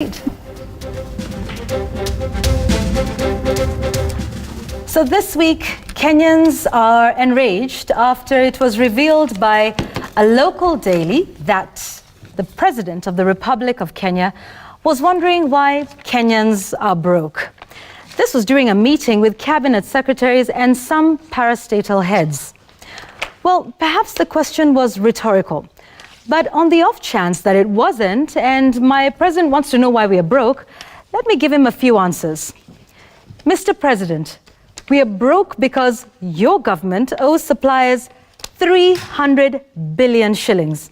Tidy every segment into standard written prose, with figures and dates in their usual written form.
So this week, Kenyans are enraged after it was revealed by a local daily that the President of the Republic of Kenya was wondering why Kenyans are broke. This was during a meeting with cabinet secretaries and some parastatal heads. Well, perhaps the question was rhetorical. But on the off chance that it wasn't, and my president wants to know why we are broke, let me give him a few answers. Mr. President, we are broke because your government owes suppliers 300 billion shillings.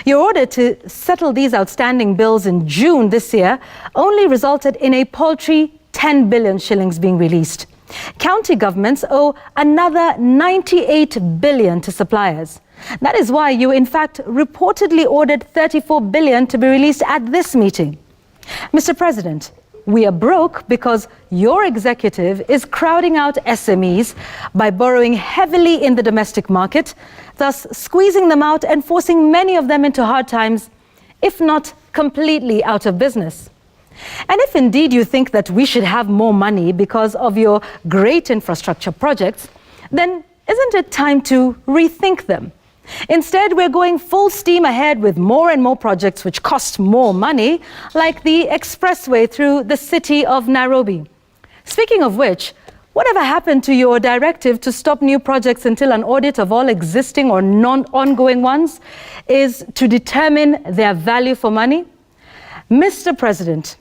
Your order to settle these outstanding bills in June this year only resulted in a paltry 10 billion shillings being released. County governments owe another 98 billion to suppliers. That is why you, in fact, reportedly ordered 34 billion to be released at this meeting. Mr. President, we are broke because your executive is crowding out SMEs by borrowing heavily in the domestic market, thus squeezing them out and forcing many of them into hard times, if not completely out of business. And if indeed you think that we should have more money because of your great infrastructure projects, then isn't it time to rethink them? Instead, we're going full steam ahead with more and more projects which cost more money, like the expressway through the city of Nairobi. Speaking of which, whatever happened to your directive to stop new projects until an audit of all existing or non-ongoing ones is to determine their value for money? Mr. President,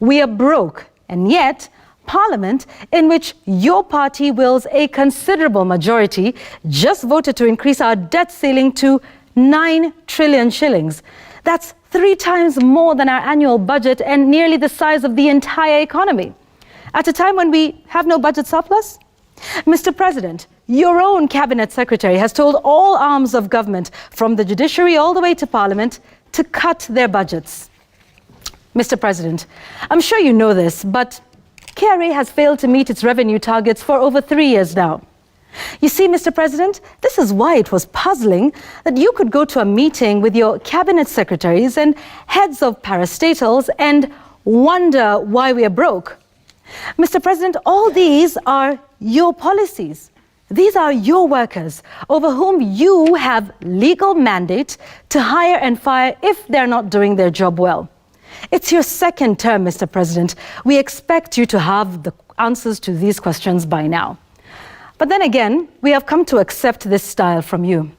we are broke, and yet Parliament, in which your party wields a considerable majority, just voted to increase our debt ceiling to 9 trillion shillings. That's 3 times more than our annual budget and nearly the size of the entire economy. At a time when we have no budget surplus? Mr. President, your own cabinet secretary has told all arms of government, from the judiciary all the way to Parliament, to cut their budgets. Mr. President, I'm sure you know this, but KRA has failed to meet its revenue targets for over 3 years now. You see, Mr. President, this is why it was puzzling that you could go to a meeting with your cabinet secretaries and heads of parastatals and wonder why we are broke. Mr. President, all these are your policies. These are your workers over whom you have legal mandate to hire and fire if they're not doing their job well. It's your second term, Mr. President. We expect you to have the answers to these questions by now. But then again, we have come to accept this style from you.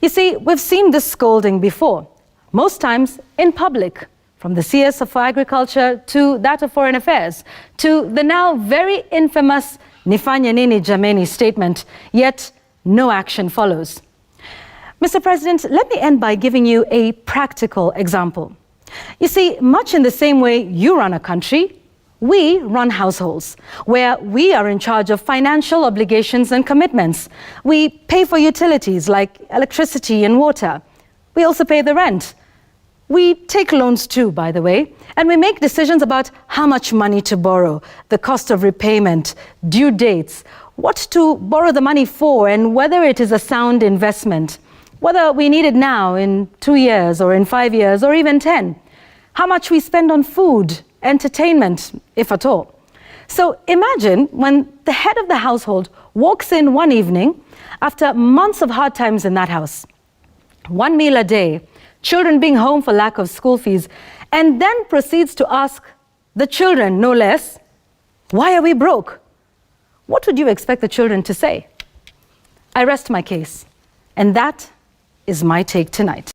You see, we've seen this scolding before, most times in public, from the CS for Agriculture to that of Foreign Affairs, to the now very infamous Nifanye Nini Jameni statement, yet no action follows. Mr. President, let me end by giving you a practical example. You see, much in the same way you run a country, we run households, where we are in charge of financial obligations and commitments. We pay for utilities like electricity and water. We also pay the rent. We take loans too, by the way, and we make decisions about how much money to borrow, the cost of repayment, due dates, what to borrow the money for, and whether it is a sound investment. Whether we need it now, in 2 years, or in 5 years, or even 10. How much we spend on food, entertainment, if at all. So imagine when the head of the household walks in one evening after months of hard times in that house. 1 meal a day, children being home for lack of school fees, and then proceeds to ask the children, no less, why are we broke? What would you expect the children to say? I rest my case, and that is my take tonight.